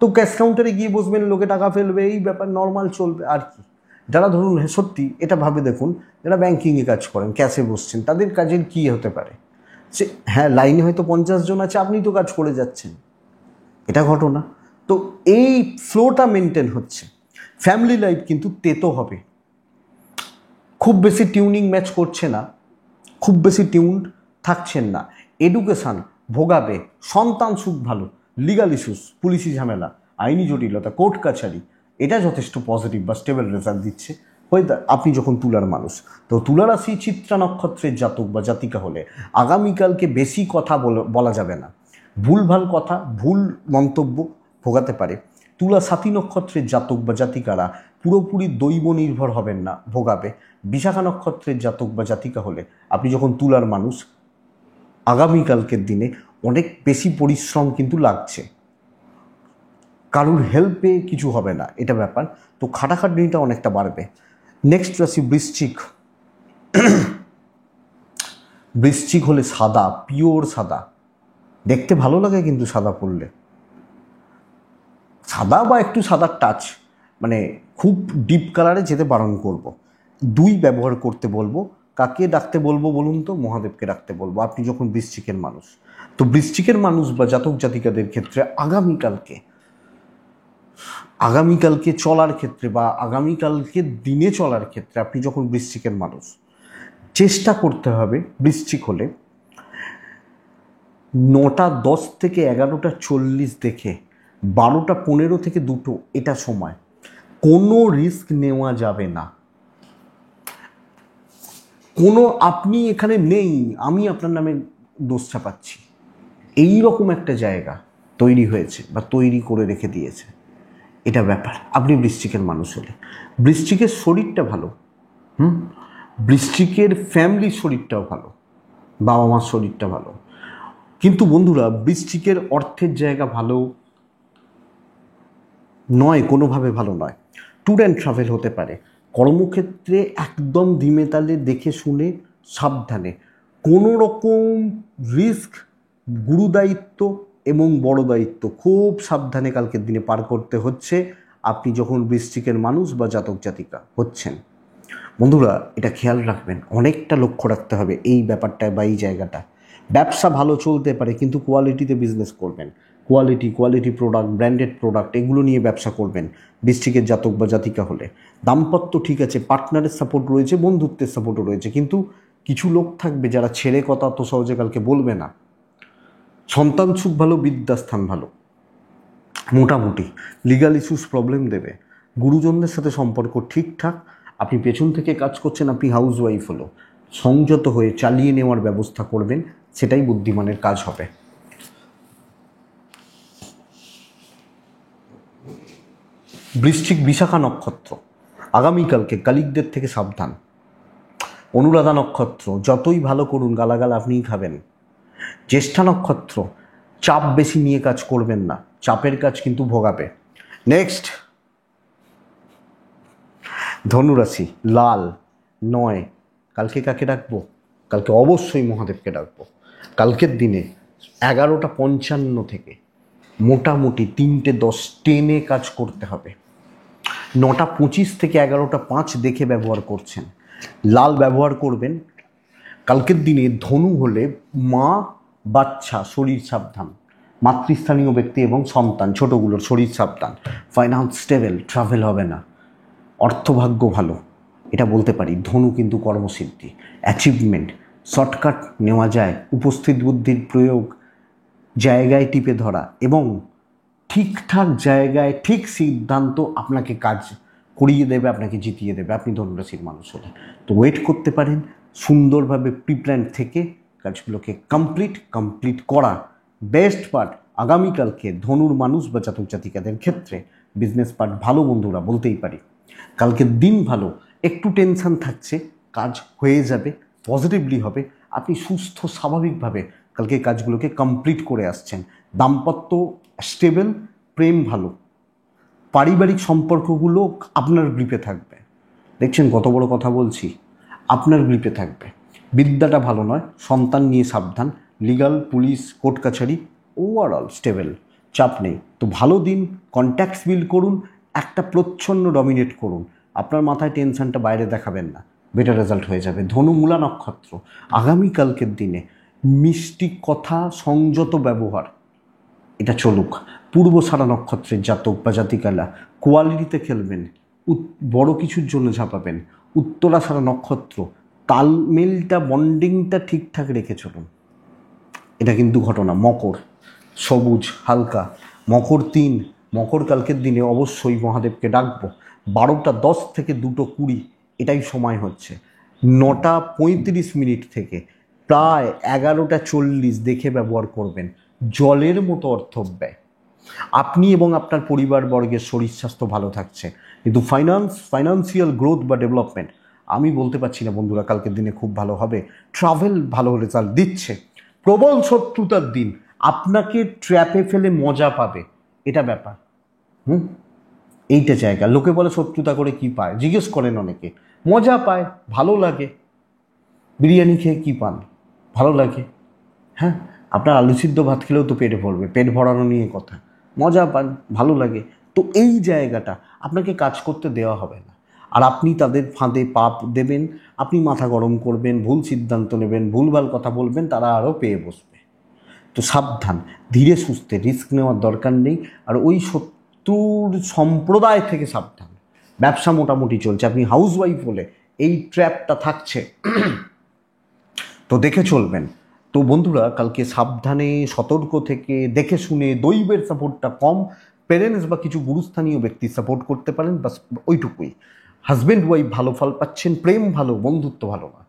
তো ক্যাশ কাউন্টারে গিয়ে বসবেন, লোকে টাকা ফেলবে, এই ব্যাপার নর্মাল চলবে আর কি। যারা ধরুন সত্যি এটা ভাবে দেখুন, যারা ব্যাঙ্কিংয়ে কাজ করেন, ক্যাশে বসছেন, তাদের কাজের কী হতে পারে? সে হ্যাঁ, লাইনে হয়তো 50 জন আছে, আপনি তো কাজ করে যাচ্ছেন, এটা ঘটনা। তো এই ফ্লোটা মেনটেন হচ্ছে। ফ্যামিলি লাইফ কিন্তু তেতো হবে, খুব বেশি টিউনিং ম্যাচ করছে না, খুব বেশি টিউনড থাকছেন না। এডুকেশান ভোগাবে, সন্তান সুখ ভালো, লিগাল ইস্যুস, পুলিশি ঝামেলা, আইনি জটিলতা, কোর্ট কাছারি, এটা যথেষ্ট পজিটিভ বা স্টেবল রেজাল্ট দিচ্ছে আপনি যখন তুলার মানুষ। তো তুলা রাশি চিত্রা নক্ষত্রের জাতক বা জাতিকা হলে আগামীকালকে বেশি কথা বলা যাবে না, ভুলভাল কথা, ভুল মন্তব্য ভোগাতে পারে। তুলা সাথী নক্ষত্রের জাতক বা জাতিকারা পুরোপুরি দৈব নির্ভর হবেন না, ভোগাবে। বিশাখা নক্ষত্রের জাতক বা জাতিকা হলে আপনি যখন তুলার মানুষ, আগামীকালকের দিনে অনেক বেশি পরিশ্রম কিন্তু লাগছে, কারুর হেল্পে কিছু হবে না, এটা ব্যাপার। তো খাটাখাটনিটা অনেকটা বাড়বে। নেক্সট রাশি বৃশ্চিক। বৃশ্চিক হলে সাদা, পিওর সাদা, দেখতে ভালো লাগে কিন্তু সাদা পরলে, সাদা বা একটু সাদার টাচ, মানে খুব ডিপ কালারে যেতে বারণ করব। 2 ব্যবহার করতে বলবো। কাকে ডাকতে বলবো বলুন তো? মহাদেবকে ডাকতে বলবো আপনি যখন বৃশ্চিকের মানুষ। তো বৃশ্চিকের মানুষ বা জাতক জাতিকাদের ক্ষেত্রে আগামীকালকে চলার ক্ষেত্রে বা আগামীকালকে দিনে চলার ক্ষেত্রে আপনি যখন বৃশ্চিকের মানুষ, চেষ্টা করতে হবে বৃশ্চিক হলে 9টা 10 থেকে 11টা 40 দেখে 12টা 15 থেকে 2টো, এটা সময় কোনো রিস্ক নেওয়া যাবে না। কোনো আপনি এখানে নেই, আমি আপনার নামে দোষ চাপাচ্ছি, এই রকম একটা জায়গা তৈরি হয়েছে বা তৈরি করে রেখে দিয়েছে, এটা ব্যাপার। আপনি বৃশ্চিকের মানুষ হলে বৃশ্চিকের শরীরটা ভালো, বৃশ্চিকের ফ্যামিলির শরীরটাও ভালো, বাবা মার শরীরটা ভালো। কিন্তু বন্ধুরা বৃশ্চিকের অর্থের জায়গা ভালো নয়, কোনোভাবে ভালো নয়। ট্যুর অ্যান্ড ট্রাভেল হতে পারে, কর্মক্ষেত্রে একদম ধিমে তালে, দেখে শুনে, সাবধানে, কোনো রকম রিস্ক, গুরু দায়িত্ব এবং বড় দায়িত্ব খুব সাবধানে কালকের দিনে পার করতে হচ্ছে আপনি যখন বৃশ্চিকের মানুষ বা জাতক জাতিকা হচ্ছেন। বন্ধুরা এটা খেয়াল রাখবেন, অনেকটা লক্ষ্য রাখতে হবে এই ব্যাপারটায় বা এই জায়গাটা। ব্যবসা ভালো চলতে পারে, কিন্তু কোয়ালিটিতে বিজনেস করবেন, কোয়ালিটি প্রোডাক্ট, ব্র্যান্ডেড প্রোডাক্ট, এগুলো নিয়ে ব্যবসা করবেন বৃশ্চিকের জাতক বা জাতিকা হলে। দাম্পত্য ঠিক আছে, পার্টনারের সাপোর্ট রয়েছে, বন্ধুত্বের সাপোর্টও রয়েছে, কিন্তু কিছু লোক থাকবে যারা ছেড়ে কথা তো সহজে কালকে বলবে না। সন্তান সুখ ভালো, বিদ্যাস্থান ভালো, মোটামুটি। লিগাল ইস্যুস প্রবলেম দেবে, গুরুজনদের সাথে সম্পর্ক ঠিকঠাক। আপনি পেছন থেকে কাজ করছেন, আপনি হাউস ওয়াইফ হলো, সংযত হয়ে চালিয়ে নেওয়ার ব্যবস্থা করবেন, সেটাই বুদ্ধিমানের কাজ হবে। বৃশ্চিক বিশাখা নক্ষত্র, আগামীকালকে কালিকদের থেকে সাবধান। অনুরাধা নক্ষত্র, যতই ভালো করুন গালাগাল আপনিই খাবেন। জ্যেষ্ঠা নক্ষত্র, চাপ বেশি নিয়ে কাজ করবেন না, চাপের কাজ কিন্তু ভোগাবে। নেক্সট ধনুরাশি, লাল 9। কালকে কাকে ডাকবো? কালকে অবশ্যই মহাদেবকে ডাকবো। কালকের দিনে 11:55 থেকে মোটামুটি 3:10 টেনে কাজ করতে হবে। 9:25 থেকে 11:05 দেখে ব্যবহার করছেন। লাল ব্যবহার করবেন। কালকের দিনে ধনু হলে মা, বাচ্চা শরীর সাবধান, মাতৃস্থানীয় ব্যক্তি এবং সন্তান ছোটগুলোর শরীর সাবধান। ফাইন্যান্স স্টেবল, ট্রাভেল হবে না, অর্থভাগ্য ভালো, এটা বলতে পারি। ধনু কিন্তু কর্মসিদ্ধি, অ্যাচিভমেন্ট, শর্টকাট নেওয়া যায়, উপস্থিত বুদ্ধির প্রয়োগ, জায়গায় টিপে ধরা এবং ঠিকঠাক জায়গায় ঠিক সিদ্ধান্ত আপনাকে কাজ করিয়ে দেবে, আপনাকে জিতিয়ে দেবে আপনি ধনুরাশির মানুষ হলে। তো ওয়েট করতে পারেন, সুন্দরভাবে প্রিপ্ল্যান থেকে কাজগুলোকে কমপ্লিট করা বেস্ট পার্ট। আগামীকালকে ধনুর মানুষ বা জাতক জাতিকাদের ক্ষেত্রে বিজনেস পার্ট ভালো বন্ধুরা, বলতেই পারি। কালকের দিন ভালো, একটু টেনশন থাকছে, কাজ হয়ে যাবে, পজিটিভলি হবে। আপনি সুস্থ স্বাভাবিকভাবে কালকে কাজগুলোকে কমপ্লিট করে আসছেন। দাম্পত্য স্টেবল, প্রেম ভালো, পারিবারিক সম্পর্কগুলো আপনার গ্রিপে থাকবে। দেখছেন কত বড় কথা বলছি, আপনার গ্রিপে থাকবে। বিদ্যাটা ভালো নয়, সন্তান নিয়ে সাবধান, লিগাল, পুলিশ, কোর্ট কাছারি ওভারঅল স্টেবল, চাপ নেই। তো ভালো দিন, কন্ট্যাক্টস বিল্ড করুন, একটা প্রচ্ছন্ন ডমিনেট করুন। আপনার মাথায় টেনশনটা বাইরে দেখাবেন না, বেটার রেজাল্ট হয়ে যাবে। ধনুমূলা নক্ষত্র, আগামীকালকের দিনে মিষ্টি কথা, সংযত ব্যবহার, এটা চলুক। পূর্বসারা নক্ষত্রের জাতক বা জাতিকালা কোয়ালিটিতে খেলবেন, বড় কিছুর জন্য ঝাঁপাবেন। উত্তরাষাঢ়া নক্ষত্র, তালমেলটা, বন্ডিংটা ঠিকঠাক রেখে চলুন, এটা কিন্তু ঘটনা। মকর, সবুজ হালকা, মকর 3। মকর কালকের দিনে অবশ্যই মহাদেবকে ডাকবো। 12:10 থেকে 2:20 এটাই সময় হচ্ছে। 9:35 থেকে প্রায় 11:40 দেখে ব্যবহার করবেন। জলের মতো অর্থ ব্যয়। আপনি এবং আপনার পরিবারবর্গের শরীর স্বাস্থ্য ভালো থাকছে, কিন্তু ফাইন্যান্সিয়াল গ্রোথ বা ডেভেলপমেন্ট আমি বলতে পারছি না বন্ধুরা কালকের দিনে খুব ভালো হবে। ট্রাভেল ভালো রেজাল্ট দিচ্ছে। প্রবল শত্রুতার দিন, আপনাকে ট্র্যাপে ফেলে মজা পাবে, এটা ব্যাপার। এইটা জায়গা। লোকে বলে শত্রুতা করে কি পায়, জিজ্ঞেস করেন অনেকে। মজা পায়, ভালো লাগে। বিরিয়ানি খেয়ে কি পান? ভালো লাগে। হ্যাঁ, আপনার আলু সিদ্ধ ভাত খেলেও তো পেট ভরবে, পেট ভরানো নিয়ে কথা। মজা পান, ভালো লাগে। তো এই জায়গাটা আপনাকে কাজ করতে দেওয়া হবে না, আর আপনি তাদের ফাঁদে পাপ দেবেন, আপনি মাথা গরম করবেন, ভুল সিদ্ধান্ত নেবেন, ভুলভাল কথা বলবেন, তারা আরও পেয়ে বসবে। তো সাবধান, ধীরে সুস্থে, রিস্ক নেওয়ার দরকার নেই। আর ওই শত্রুর সম্প্রদায় থেকে সাবধান। ব্যবসা মোটামুটি চলছে, আপনি হাউসওয়াইফ হলে এই ট্র্যাপটা থাকছে, তো দেখে চলবেন। তো বন্ধুরা কালকে সাবধানে, সতর্ক থেকে, দেখে শুনে, দৈবের সাপোর্টটা কম, প্যারেন্টস বা কিছু গুরুস্থানীয় ব্যক্তি সাপোর্ট করতে পারেন, বাস ওইটুকুই। হাজব্যান্ড ওয়াইফ ভালো ফল পাচ্ছেন, প্রেম ভালো, বন্ধুত্ব ভালো না।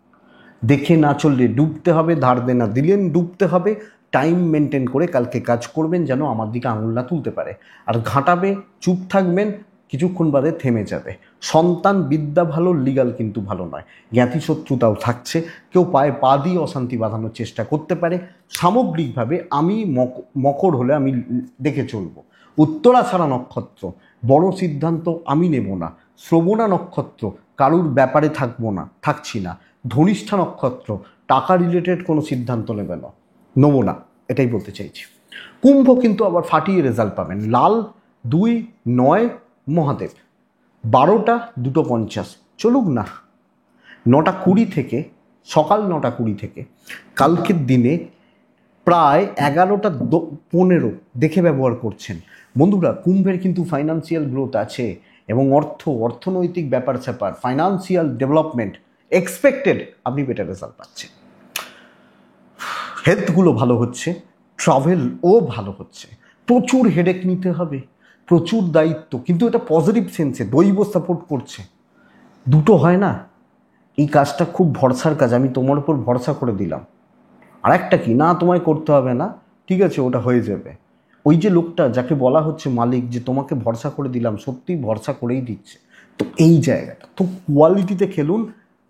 দেখে না চললে ডুবতে হবে, ধার দেনা দিলেন ডুবতে হবে। টাইম মেনটেন করে কালকে কাজ করবেন, যেন আমার দিকে আঙুল না তুলতে পারে। আর ঘাঁটাবে, চুপ থাকবেন, কিছুক্ষণ বাদে থেমে যাবে। সন্তান, বিদ্যা ভালো, লিগাল কিন্তু ভালো নয়। জ্ঞাতি শত্রুতাও থাকছে, কেউ পায়ে পা দিয়ে অশান্তি বাঁধানোর চেষ্টা করতে পারে। সামগ্রিকভাবে আমি মকর হলে আমি দেখে চলবো। উত্তরাষাঢ়া নক্ষত্র, বড় সিদ্ধান্ত আমি নেব না। শ্রবণা নক্ষত্র, কারুর ব্যাপারে থাকছি না। ধনিষ্ঠা নক্ষত্র, টাকা রিলেটেড কোনো সিদ্ধান্ত নেব না, এটাই বলতে চাইছি। কুম্ভ কিন্তু আবার ফাটিয়ে রেজাল্ট পাবেন। লাল 2, 9 মহাদেব, 12:50 চলুক না। 9:20 থেকে, সকাল 9:20 থেকে কালকের দিনে প্রায় 11:15 দেখে ব্যবহার করছেন। বন্ধুরা কুম্ভের কিন্তু ফাইন্যান্সিয়াল গ্রোথ আছে এবং অর্থনৈতিক ব্যাপার স্যাপার, ফাইন্যান্সিয়াল ডেভেলপমেন্ট এক্সপেক্টেড, আপনি বেটার রেজাল্ট পাচ্ছেন। হেলথগুলো ভালো হচ্ছে, ট্রাভেলও ভালো হচ্ছে। প্রচুর হেডেক নিতে হবে, প্রচুর দায়িত্ব, কিন্তু এটা পজিটিভ সেন্সে, দৈব সাপোর্ট করছে। দুটো হয় না, এই কাজটা খুব ভরসার কাজ, আমি তোমার উপর ভরসা করে দিলাম। আর একটা কি না, তোমায় করতে হবে না, ঠিক আছে ওটা হয়ে যাবে। ওই যে লোকটা যাকে বলা হচ্ছে মালিক, যে তোমাকে ভরসা করে দিলাম, সত্যি ভরসা করেই দিচ্ছে। তো এই জায়গাটা তো কোয়ালিটিতে খেলুন,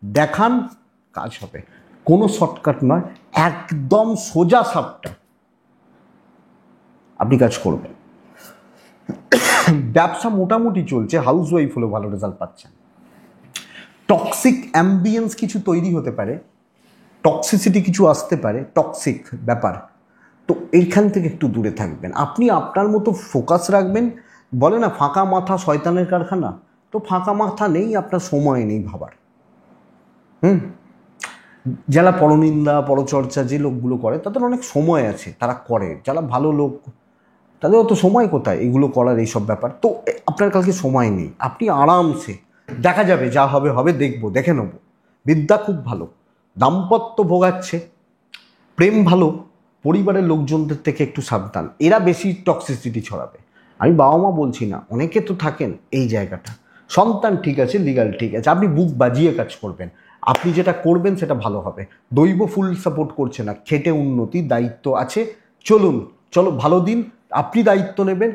দেখান, কাজ হবে। কোনো শর্টকাট নয়, একদম সোজা সাপটা আপনি কাজ করবেন। ব্যবসা মোটামুটি চলছে, হাউস ওয়াইফ হলেও ভালো রেজাল্ট পাচ্ছেন। টক্সিক অ্যাম্বিয়েন্স কিছু তৈরি হতে পারে, টক্সিসিটি কিছু আসতে পারে, টক্সিক ব্যাপার, তো এইখান থেকে একটু দূরে থাকবেন। আপনি আপনার মতো ফোকাস রাখবেন। বলে না ফাঁকা মাথা শয়তানের কারখানা, তো ফাঁকা মাথা নেই, আপনার সময় নেই ভাবার। যারা পরনিন্দা পরচর্চা যে লোকগুলো করে তাদের অনেক সময় আছে, তারা করে। যারা ভালো লোক তাদের অত সময় কোথায় এগুলো করার, এইসব ব্যাপার। তো আপনার কালকে সময় নেই, আপনি আরামসে, দেখা যাবে যা হবে হবে, দেখে নেবো। বিদ্যা খুব ভালো, দাম্পত্য ভোগাচ্ছে, প্রেম ভালো, পরিবারের লোকজনদের থেকে একটু সাবধান, এরা বেশি টক্সিসিটি ছড়াবে। আমি বাবা মা বলছি না, অনেকে তো থাকেন এই জায়গাটা। সন্তান ঠিক আছে, লিগাল ঠিক আছে, আপনি বুক বাজিয়ে কাজ করবেন, আপনি যেটা করবেন সেটা ভালো হবে। দৈব ফুল সাপোর্ট করছে না, খেটে উন্নতি, দায়িত্ব আছে, চলো ভালো দিন। আপনি দায়িত্ব নেবেন,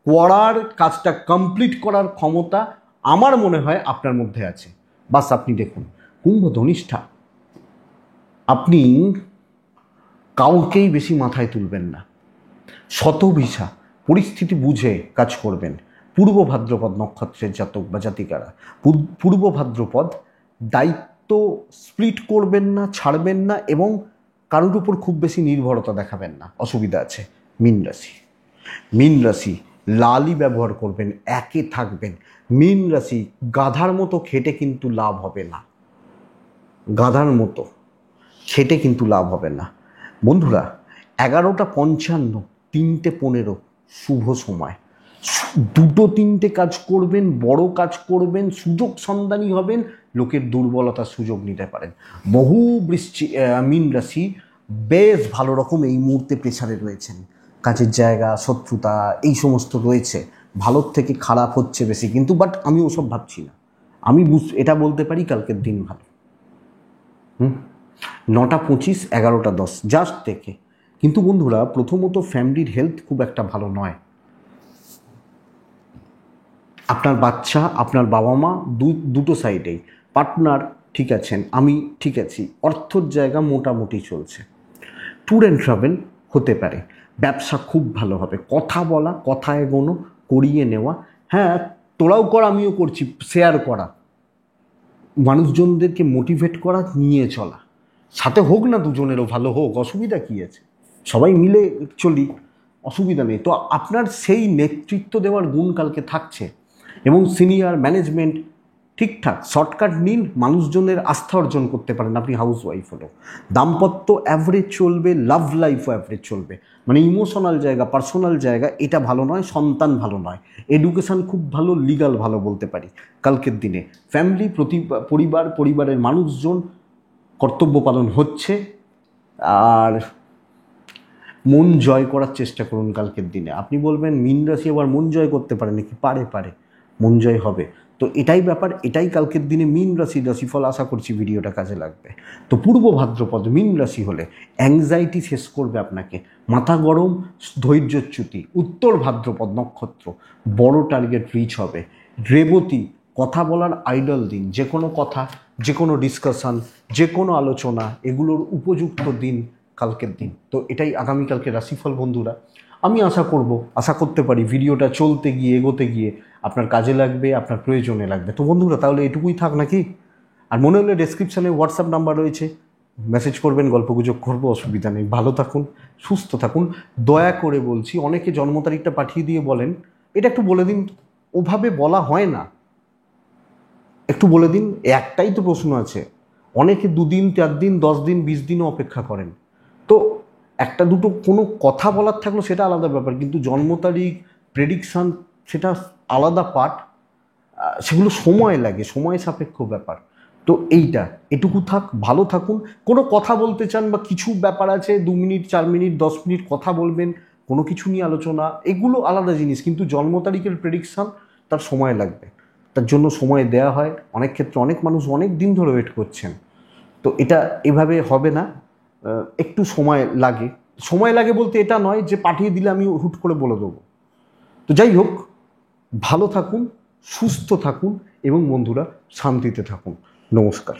করার কাজটা কমপ্লিট করার ক্ষমতা আমার মনে হয় আপনার মধ্যে আছে। বাস আপনি দেখুন, কুম্ভ ধনিষ্ঠা, আপনি কাউকেই বেশি মাথায় তুলবেন না, শতভিসা পরিস্থিতি বুঝে কাজ করবেন। পূর্ব ভাদ্রপদ নক্ষত্রের জাতক বা জাতিকারা, পূর্ব ভাদ্রপদ, দায়িত্ব স্প্লিট করবেন না, ছাড়বেন না, এবং কারোর উপর খুব বেশি নির্ভরতা দেখাবেন না, অসুবিধা আছে। মীন রাশি লালই ব্যবহার করবেন, একে থাকবেন। মীন রাশি গাধার মতো খেটে কিন্তু লাভ হবে না, গাধার মতো খেটে কিন্তু লাভ হবে না। বন্ধুরা, 11:55, 3:15 শুভ সময়। 2-3টে কাজ করবেন, বড় কাজ করবেন, সুযোগ সন্ধানী হবেন, লোকের দুর্বলতার সুযোগ নিতে পারেন। বহু মীন রাশি বেশ ভালো রকম এই মুহূর্তে প্রেসারে রয়েছেন, কাজের জায়গা, শত্রুতা, এই সমস্ত রয়েছে। ভালোর থেকে খারাপ হচ্ছে বেশি কিন্তু, বাট আমি ওসব ভাবছি না। আমি এটা বলতে পারি কালকের দিন ভালো। 9:25, 11:10 জাস্ট দেখে। কিন্তু বন্ধুরা, প্রথমত ফ্যামিলির হেলথ খুব একটা ভালো নয়। আপনার বাচ্চা, আপনার বাবা মা, দুটো সাইডেই, পার্টনার ঠিক আছেন, আমি ঠিক আছি, অর্থর জায়গা মোটামুটি চলছে। ট্যুর অ্যান্ড ট্রাভেল হতে পারে, ব্যবসা খুব ভালো হবে, কথা বলা, কথা এগোনো, করিয়ে নেওয়া, হ্যাঁ তোরাও কর আমিও করছি, শেয়ার করা, মানুষজনদেরকে মোটিভেট করা, নিয়ে চলা, সাথে হোক না দুজনেরও ভালো হোক, অসুবিধা কী আছে, সবাই মিলে চলি, অসুবিধা নেই। তো আপনার সেই নেতৃত্ব দেওয়ার গুণ কালকে থাকছে, এবং সিনিয়র ম্যানেজমেন্ট ঠিকঠাক, শর্টকাট নিন, মানুষজনের আস্থা অর্জন করতে পারেন আপনি হাউস ওয়াইফ হলেও। দাম্পত্য অ্যাভারেজ চলবে, লাভ লাইফও অ্যাভারেজ চলবে, মানে ইমোশনাল জায়গা, পার্সোনাল জায়গা এটা ভালো নয়, সন্তান ভালো নয়, এডুকেশান খুব ভালো, লিগাল ভালো বলতে পারি কালকের দিনে। ফ্যামিলি, পরিবারের মানুষজন কর্তব্য পালন হচ্ছে, আর মন জয় করার চেষ্টা করুন কালকের দিনে। আপনি বলবেন মীন রাশি আবার মন জয় করতে পারে নাকি? পারে, মন জয় হবে। তো এটাই ব্যাপার, এটাই কালকের দিনে মীন রাশির রাশিফল। আশা করছি ভিডিওটা কাজে লাগবে। তো পূর্ব ভাদ্রপদ মীন রাশি হলে অ্যাংজাইটি শেষ করবে আপনাকে, মাথা গরম, ধৈর্যচ্যুতি। উত্তর ভাদ্রপদ নক্ষত্র, বড় টার্গেট রিচ হবে। রেবতী, কথা বলার আইডল দিন, যে কোনো কথা, যে কোনো ডিসকাশন, যে কোনো আলোচনা, এগুলোর উপযুক্ত দিন কালকের দিন। তো এটাই আগামীকালকে রাশিফল বন্ধুরা। আমি আশা করতে পারি ভিডিওটা চলতে গিয়ে, এগোতে গিয়ে আপনার কাজে লাগবে, আপনার প্রয়োজনে লাগবে। তো বন্ধুরা, তাহলে এটুকুই থাক নাকি? আর মনে হলে ডেসক্রিপশানে হোয়াটসঅ্যাপ নাম্বার রয়েছে, মেসেজ করবেন, গল্পগুজব করবো, অসুবিধা নেই। ভালো থাকুন, সুস্থ থাকুন। দয়া করে বলছি, অনেকে জন্ম তারিখটা পাঠিয়ে দিয়ে বলেন, এটা একটু বলে দিন। ওভাবে বলা হয় না, একটু বলে দিন। একটাই তো প্রশ্ন আছে, অনেকে 2 দিন, 4 দিন, 10 দিন, 20 দিনও অপেক্ষা করেন। তো একটা দুটো কোনো কথা বলার থাকলো সেটা আলাদা ব্যাপার, কিন্তু জন্ম তারিখ, প্রেডিকশান, সেটা আলাদা পার্ট, সেগুলো সময় লাগে, সময় সাপেক্ষ ব্যাপার। তো এটুকু থাক, ভালো থাকুন। কোনো কথা বলতে চান বা কিছু ব্যাপার আছে, 2 মিনিট, 4 মিনিট, 10 মিনিট কথা বলবেন, কোনো কিছু নিয়ে আলোচনা, এগুলো আলাদা জিনিস। কিন্তু জন্ম তারিখের প্রেডিকশান, তার সময় লাগবে, তার জন্য সময় দেয়া হয়। অনেক ক্ষেত্রে অনেক মানুষ অনেক দিন ধরে ওয়েট করছেন। তো এটা এভাবে হবে না, একটু সময় লাগে বলতে এটা নয় যে পাঠিয়ে দিলে আমি হুট করে বলে দেবো। তো যাই হোক, ভালো থাকুন, সুস্থ থাকুন, এবং বন্ধুরা শান্তিতে থাকুন। নমস্কার।